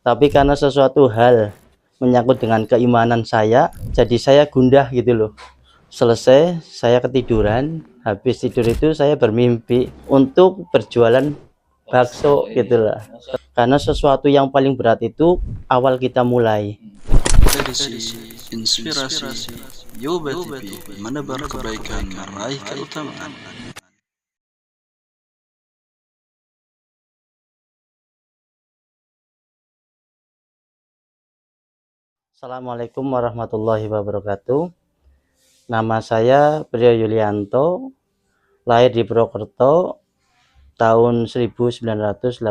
Tapi karena sesuatu hal menyangkut dengan keimanan saya, jadi saya gundah gitu loh. Selesai saya ketiduran, habis tidur itu saya bermimpi untuk berjualan bakso gitu lah. Karena sesuatu yang paling berat itu awal kita mulai. Edisi Inspirasi Yoba TV menebar kebaikan meraih keutamaan. Assalamualaikum warahmatullahi wabarakatuh. Nama saya Priyo Yulianto, lahir di Purwokerto tahun 1980.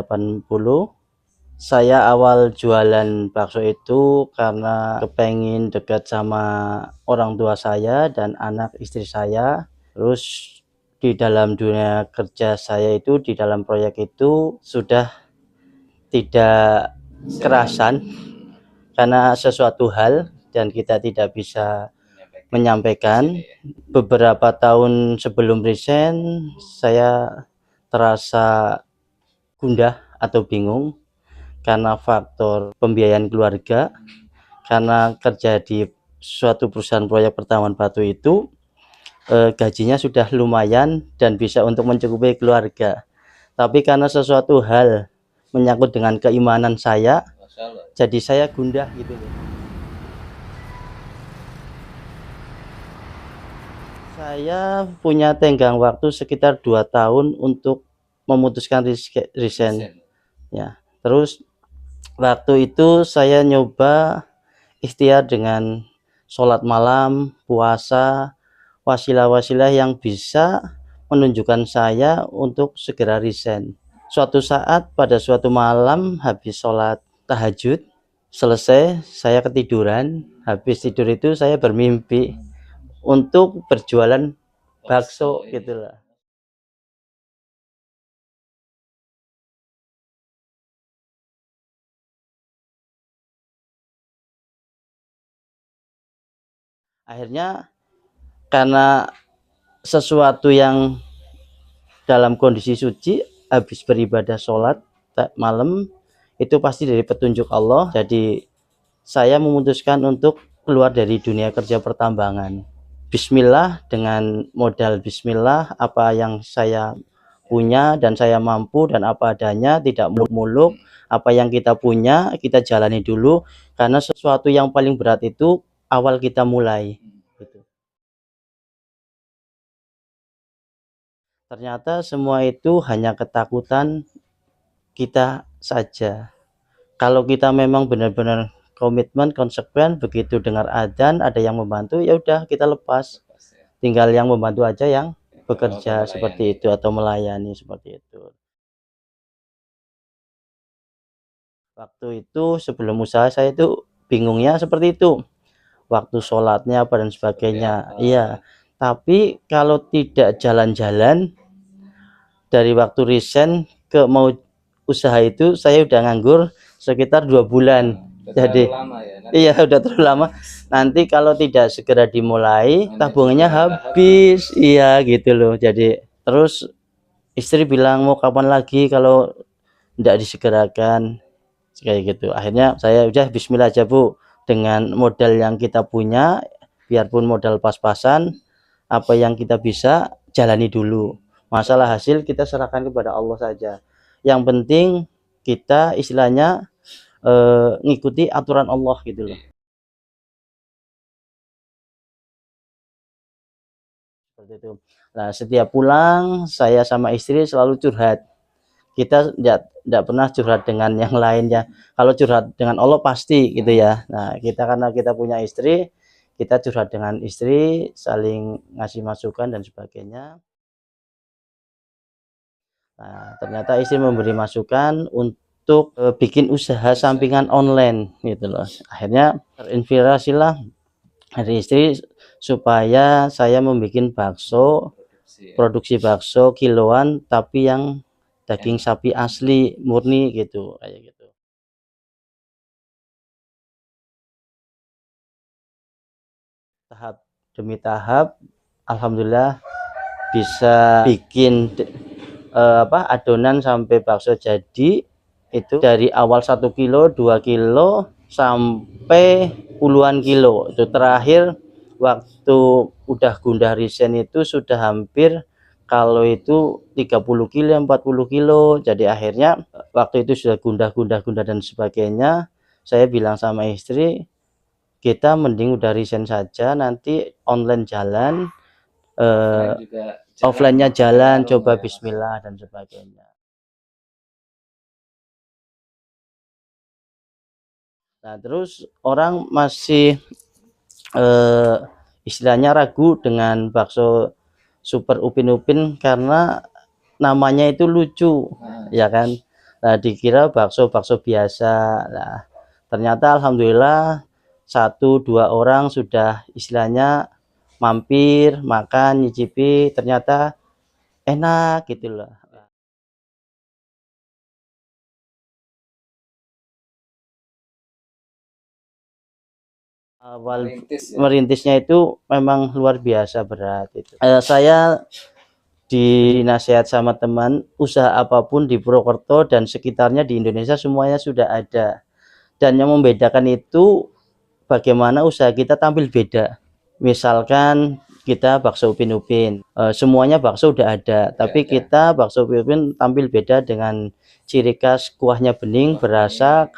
Saya awal jualan bakso itu karena kepengin dekat sama orang tua saya dan anak istri saya. Terus di dalam dunia kerja saya itu, di dalam proyek itu sudah tidak kerasan karena sesuatu hal dan kita tidak bisa menyampaikan. Beberapa tahun sebelum resign, saya terasa gundah atau bingung karena faktor pembiayaan keluarga. Karena kerja di suatu perusahaan proyek pertambangan batu itu gajinya sudah lumayan dan bisa untuk mencukupi keluarga. Tapi karena sesuatu hal menyangkut dengan keimanan saya, jadi saya gundah gitu loh. Saya punya tenggang waktu sekitar 2 tahun untuk memutuskan resign. Ya, terus waktu itu saya nyoba ikhtiar dengan sholat malam, puasa, wasilah-wasilah yang bisa menunjukkan saya untuk segera resign. Suatu saat pada suatu malam habis sholat tahajud, selesai saya ketiduran. Habis tidur itu saya bermimpi untuk berjualan bakso gitulah. Akhirnya karena sesuatu yang dalam kondisi suci, habis beribadah sholat malam itu pasti dari petunjuk Allah. Jadi saya memutuskan untuk keluar dari dunia kerja pertambangan. Bismillah, dengan modal bismillah, apa yang saya punya dan saya mampu dan apa adanya, tidak muluk-muluk. Apa yang kita punya kita jalani dulu, karena sesuatu yang paling berat itu awal kita mulai gitu. Ternyata semua itu hanya ketakutan kita saja. Kalau kita memang benar-benar komitmen, konsekuen, begitu dengar adzan ada yang membantu, ya udah kita lepas. Tinggal yang membantu aja yang bekerja seperti itu atau melayani seperti itu. Waktu itu sebelum usaha saya itu bingungnya seperti itu. Waktu sholatnya apa dan sebagainya. Iya. Tapi kalau tidak jalan-jalan dari waktu resign ke mau usaha itu, saya udah nganggur sekitar 2 bulan. Jadi iya udah terlalu lama. Nanti kalau tidak segera dimulai, tabungannya habis. Iya gitu loh. Jadi terus istri bilang mau kapan lagi kalau tidak disegerakan kayak gitu. Akhirnya saya udah bismillah aja Bu, dengan modal yang kita punya, biarpun modal pas-pasan, apa yang kita bisa jalani dulu. Masalah hasil kita serahkan kepada Allah saja. Yang penting kita istilahnya ngikuti aturan Allah gitu loh. Seperti itu. Nah, setiap pulang saya sama istri selalu curhat. Kita tidak pernah curhat dengan yang lainnya. Kalau curhat dengan Allah pasti gitu ya. Nah, kita karena kita punya istri, kita curhat dengan istri, saling ngasih masukan dan sebagainya. Nah, ternyata istri memberi masukan untuk bikin usaha sampingan online gitu loh. Akhirnya terinspirasilah dari istri supaya saya membuat bakso, produksi bakso kiloan tapi yang daging sapi asli murni gitu, kayak gitu. Tahap demi tahap alhamdulillah bisa bikin adonan sampai bakso jadi itu dari awal 1 kilo 2 kilo sampai puluhan kilo. Itu terakhir waktu udah gundah resign itu sudah hampir, kalau itu 30 kilo 40 kilo. Jadi akhirnya waktu itu sudah gundah dan sebagainya, saya bilang sama istri, kita mending udah resign saja, nanti online jalan, offline-nya jalan, coba bismillah dan sebagainya. Nah, terus orang masih istilahnya ragu dengan bakso Super Upin Upin karena namanya itu lucu, ya kan. Nah, dikira bakso biasa. Nah, ternyata alhamdulillah 1-2 orang sudah istilahnya mampir makan nyicipi, ternyata enak gitu loh. Awal merintisnya itu memang luar biasa berat itu. Saya dinasihat sama teman, usaha apapun di Purwokerto dan sekitarnya di Indonesia semuanya sudah ada, dan yang membedakan itu bagaimana usaha kita tampil beda. Misalkan kita bakso Upin Upin, semuanya bakso udah ada, tapi kita bakso Upin Upin tampil beda dengan ciri khas kuahnya bening, berasa,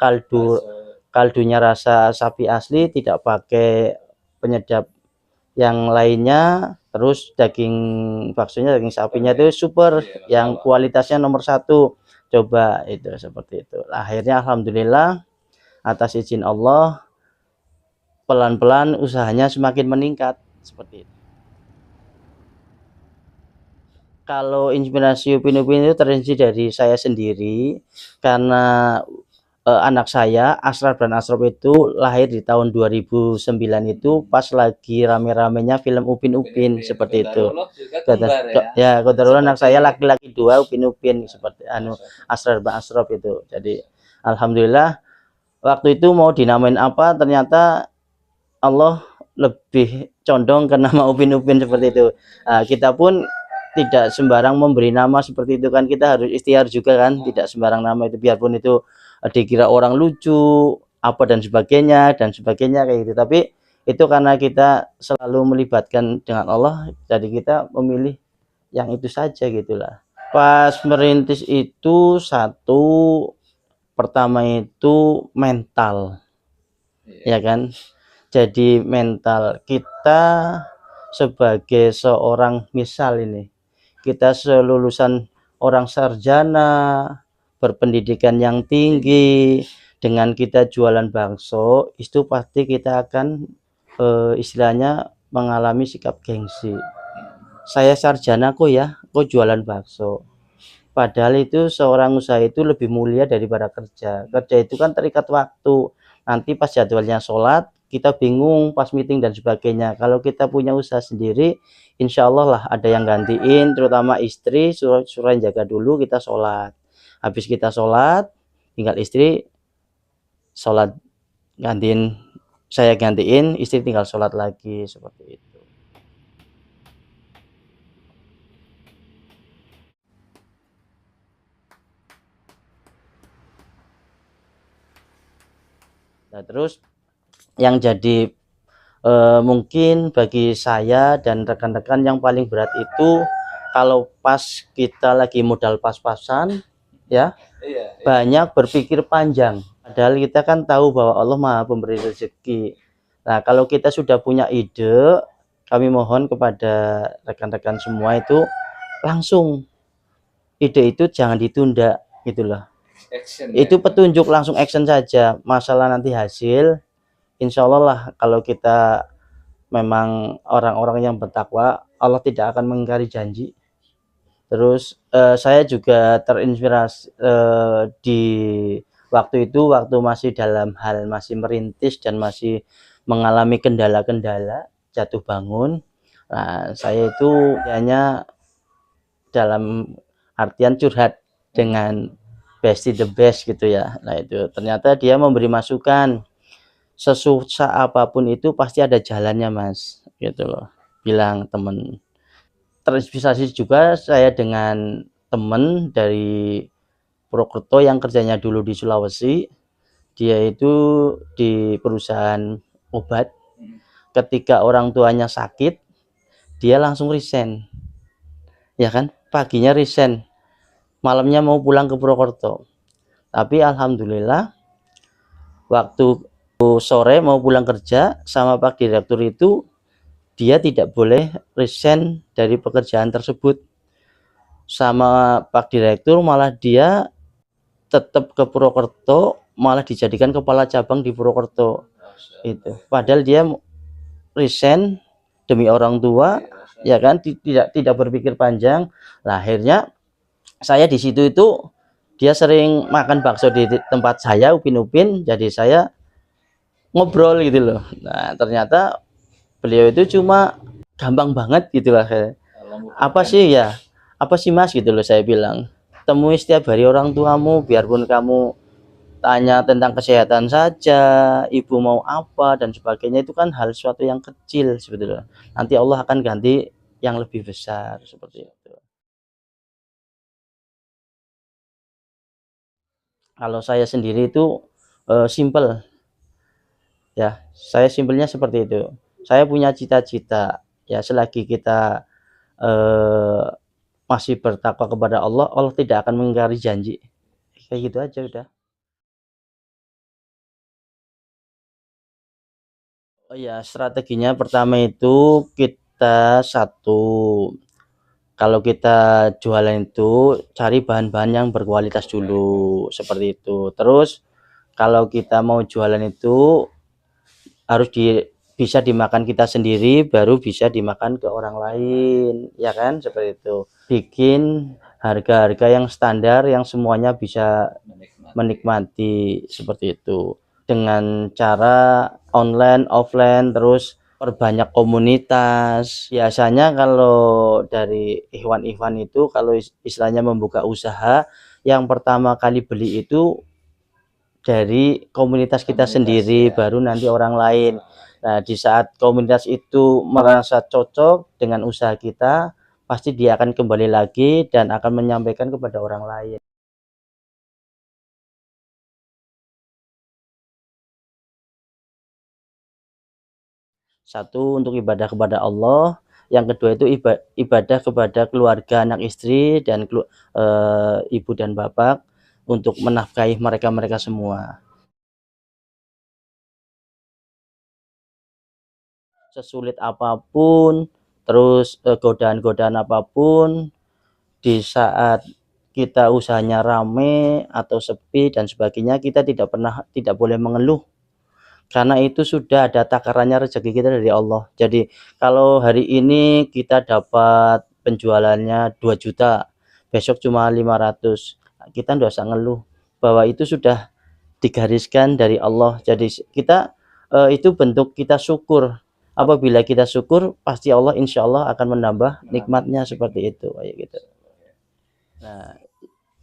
kaldunya rasa sapi asli, tidak pakai penyedap yang lainnya. Terus daging baksonya, daging sapinya itu super, yang kualitasnya nomor 1. Coba itu seperti itu. Akhirnya alhamdulillah atas izin Allah pelan-pelan usahanya semakin meningkat seperti itu. Kalau inspirasi Upin Upin itu terinspirasi dari saya sendiri, karena anak saya Asrar dan Asrop itu lahir di tahun 2009 itu pas lagi rame-ramenya film Upin Upin seperti itu. Ya, kebetulan anak saya laki-laki 2 Upin Upin seperti Asrar dan Asrop itu. Jadi alhamdulillah waktu itu mau dinamain apa, ternyata Allah lebih condong ke nama Upin Upin seperti itu. Nah, kita pun tidak sembarang memberi nama seperti itu kan, kita harus ikhtiar juga kan, tidak sembarang nama itu, biarpun itu dikira orang lucu apa dan sebagainya kayak gitu, tapi itu karena kita selalu melibatkan dengan Allah, jadi kita memilih yang itu saja gitulah. Pas merintis itu pertama itu mental, ya kan. Jadi mental kita sebagai seorang, misal ini kita selulusan orang sarjana berpendidikan yang tinggi, dengan kita jualan bakso itu pasti kita akan istilahnya mengalami sikap gengsi. Saya sarjana kok jualan bakso, padahal itu seorang usaha itu lebih mulia daripada kerja itu kan terikat waktu, nanti pas jadwalnya sholat kita bingung, pas meeting dan sebagainya. Kalau kita punya usaha sendiri, insya Allah lah ada yang gantiin, terutama istri suruh jaga dulu, kita sholat, habis kita sholat tinggal istri sholat gantiin, saya gantiin, istri tinggal sholat lagi seperti itu. Nah, terus yang jadi mungkin bagi saya dan rekan-rekan yang paling berat itu kalau pas kita lagi modal pas-pasan ya, banyak berpikir panjang, padahal kita kan tahu bahwa Allah Maha Pemberi rezeki. Nah, kalau kita sudah punya ide, kami mohon kepada rekan-rekan semua itu langsung, ide itu jangan ditunda gitu loh. Itu petunjuk, langsung action saja. Masalah nanti hasil, insya Allah lah, kalau kita memang orang-orang yang bertakwa, Allah tidak akan mengingkari janji. Terus saya juga terinspirasi di waktu itu, waktu masih dalam hal masih merintis dan masih mengalami kendala-kendala jatuh bangun. Nah, saya itu hanya dalam artian curhat dengan bestie the best gitu ya. Nah, itu ternyata dia memberi masukan, sesusah apapun itu pasti ada jalannya mas gitu loh, bilang temen. Terinspirasi juga saya dengan temen dari Purwokerto yang kerjanya dulu di Sulawesi. Dia itu di perusahaan obat. Ketika orang tuanya sakit, dia langsung resign. Ya kan? Paginya resign, malamnya mau pulang ke Purwokerto. Tapi alhamdulillah waktu sore mau pulang kerja sama Pak Direktur itu, dia tidak boleh resign dari pekerjaan tersebut. Sama Pak Direktur malah dia tetap ke Purwokerto, malah dijadikan kepala cabang di Purwokerto. Itu. Padahal dia resign demi orang tua, ya kan, tidak berpikir panjang. Nah, akhirnya saya di situ itu dia sering makan bakso di tempat saya, Upin-Upin, jadi saya ngobrol gitu loh. Nah, ternyata beliau itu cuma gampang banget gitu lah. Apa sih ya? Apa sih Mas gitu loh, saya bilang. Temui setiap hari orang tuamu, biarpun kamu tanya tentang kesehatan saja, ibu mau apa dan sebagainya, itu kan hal suatu yang kecil sebetulnya. Nanti Allah akan ganti yang lebih besar seperti itu. Kalau saya sendiri itu simple ya, saya simpelnya seperti itu. Saya punya cita-cita ya, selagi kita eh, masih bertakwa kepada Allah, Allah tidak akan mengingkari janji. Kayak gitu aja udah. Oh ya, strateginya pertama itu kita satu, kalau kita jualan itu cari bahan-bahan yang berkualitas dulu seperti itu. Terus kalau kita mau jualan itu harus bisa dimakan kita sendiri, baru bisa dimakan ke orang lain, ya kan, seperti itu. Bikin harga-harga yang standar yang semuanya bisa menikmati seperti itu, dengan cara online offline. Terus perbanyak komunitas. Biasanya kalau dari Ikhwan itu, kalau istilahnya membuka usaha, yang pertama kali beli itu dari komunitas kita sendiri, baru nanti orang lain. Nah, di saat komunitas itu merasa cocok dengan usaha kita, pasti dia akan kembali lagi dan akan menyampaikan kepada orang lain. Satu, untuk ibadah kepada Allah. Yang kedua itu ibadah kepada keluarga, anak istri, dan ibu dan bapak, untuk menafkahi mereka semua. Sesulit apapun, terus godaan-godaan apapun, di saat kita usahanya rame atau sepi dan sebagainya, kita tidak boleh mengeluh, karena itu sudah ada takarannya rezeki kita dari Allah. Jadi kalau hari ini kita dapat penjualannya 2 juta, besok cuma 500, kita tidak usah ngeluh, bahwa itu sudah digariskan dari Allah. Jadi kita itu bentuk kita syukur. Apabila kita syukur, pasti Allah insya Allah akan menambah nikmatnya, seperti itu kayak gitu. Nah,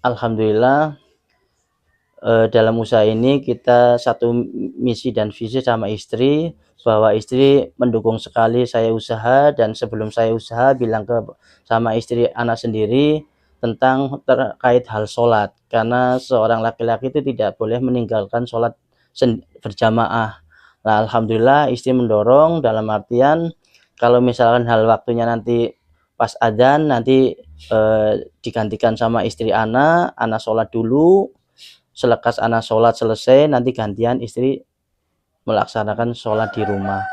alhamdulillah dalam usaha ini kita satu misi dan visi sama istri, bahwa istri mendukung sekali saya usaha, dan sebelum saya usaha bilang sama istri anak sendiri tentang terkait hal sholat, karena seorang laki-laki itu tidak boleh meninggalkan sholat berjamaah. Nah, alhamdulillah istri mendorong, dalam artian kalau misalkan hal waktunya nanti pas adzan, nanti digantikan sama istri anak sholat dulu. Selekas anak sholat selesai, nanti gantian istri melaksanakan sholat di rumah.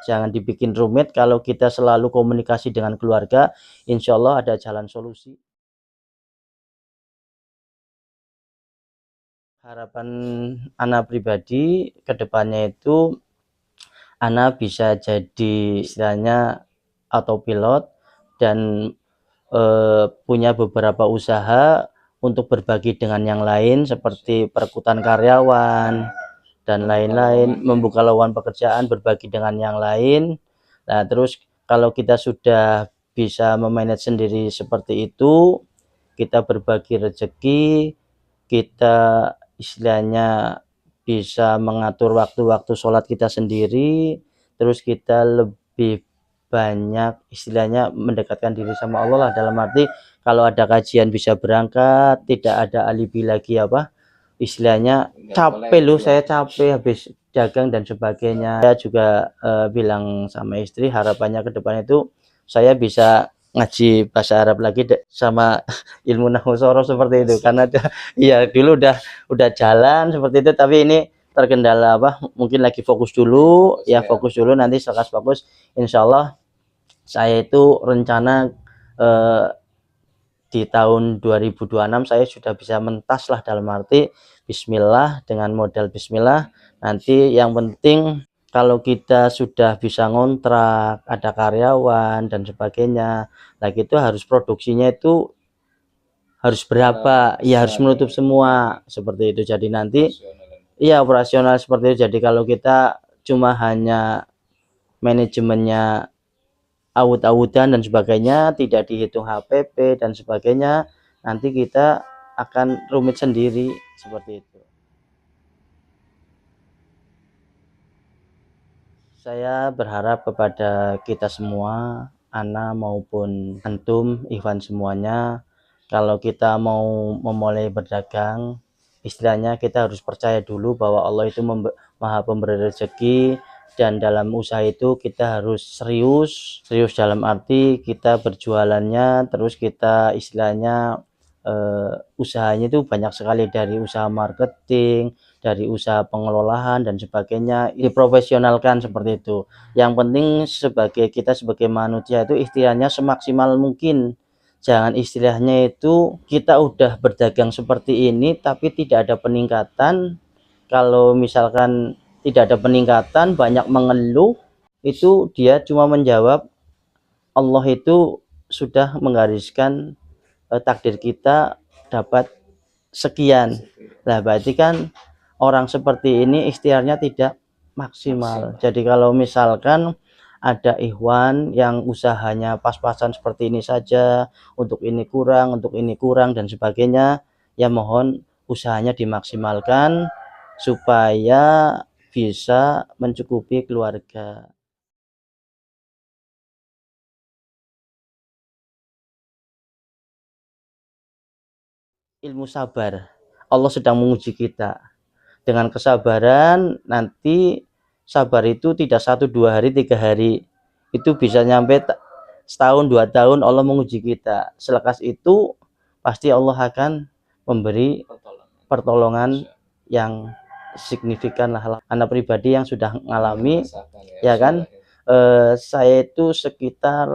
Jangan dibikin rumit. Kalau kita selalu komunikasi dengan keluarga, insya Allah ada jalan solusi. Harapan anak pribadi kedepannya itu, anak bisa jadi istilahnya autopilot, dan punya beberapa usaha untuk berbagi dengan yang lain, seperti perekrutan karyawan dan lain-lain, membuka lowongan pekerjaan, berbagi dengan yang lain. Nah, terus kalau kita sudah bisa memanage sendiri seperti itu, kita berbagi rezeki, kita istilahnya bisa mengatur waktu-waktu sholat kita sendiri, terus kita lebih banyak istilahnya mendekatkan diri sama Allah lah, dalam arti kalau ada kajian bisa berangkat, tidak ada alibi lagi apa istilahnya capek loh, saya capek habis dagang dan sebagainya. Saya juga bilang sama istri harapannya ke depan itu saya bisa ngaji bahasa Arab lagi sama ilmu nahwu sorof seperti itu, karena iya dulu udah jalan seperti itu, tapi ini terkendala apa mungkin lagi fokus dulu ya, fokus dulu, nanti setelah fokus insya Allah saya itu rencana di tahun 2026 saya sudah bisa mentas lah, dalam arti bismillah, dengan modal bismillah. Nanti yang penting kalau kita sudah bisa ngontrak, ada karyawan dan sebagainya, nah itu harus produksinya itu harus berapa ya, harus menutup semua seperti itu. Jadi nanti iya operasional seperti itu. Jadi kalau kita cuma hanya manajemennya awut-awutan dan sebagainya, tidak dihitung HPP dan sebagainya, nanti kita akan rumit sendiri seperti itu. Saya berharap kepada kita semua, Ana maupun antum, Ivan semuanya, kalau kita mau memulai berdagang, istilahnya kita harus percaya dulu bahwa Allah itu maha pemberi rezeki, dan dalam usaha itu kita harus serius dalam arti kita berjualannya, terus kita istilahnya usahanya itu banyak sekali, dari usaha marketing, dari usaha pengelolaan dan sebagainya, diprofesionalkan seperti itu. Yang penting kita sebagai manusia itu istilahnya semaksimal mungkin. Jangan istilahnya itu kita udah berdagang seperti ini tapi tidak ada peningkatan. Kalau misalkan tidak ada peningkatan, banyak mengeluh, itu dia cuma menjawab Allah itu sudah menggariskan takdir kita dapat sekian. Nah berarti kan orang seperti ini ikhtiarnya tidak maksimal. Jadi kalau misalkan ada ikhwan yang usahanya pas-pasan seperti ini saja, untuk ini kurang dan sebagainya, ya mohon usahanya dimaksimalkan supaya bisa mencukupi keluarga. Ilmu sabar, Allah sedang menguji kita. Dengan kesabaran, nanti sabar itu tidak 1-2 hari 3 hari, itu bisa nyampe setahun 2 tahun Allah menguji kita. Selepas itu pasti Allah akan memberi pertolongan yang signifikan lah. Anak pribadi yang sudah mengalami ya kan, saya itu sekitar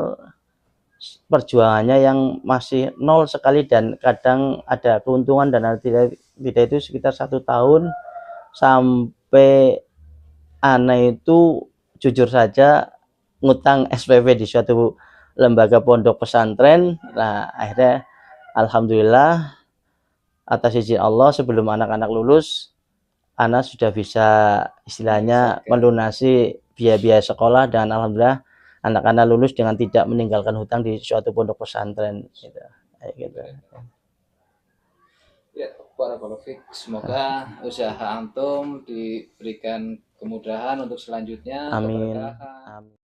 perjuangannya yang masih nol sekali, dan kadang ada keuntungan dan tidak itu sekitar 1 tahun, sampai anak itu jujur saja ngutang SPP di suatu lembaga pondok pesantren. Nah akhirnya alhamdulillah atas izin Allah sebelum anak-anak lulus, anak sudah bisa istilahnya melunasi biaya-biaya sekolah, dan alhamdulillah anak-anak lulus dengan tidak meninggalkan hutang di suatu pondok pesantren gitu. Gitu. Ya, barakallahu fiik. Semoga usaha antum diberikan kemudahan untuk selanjutnya. Amin. Amin.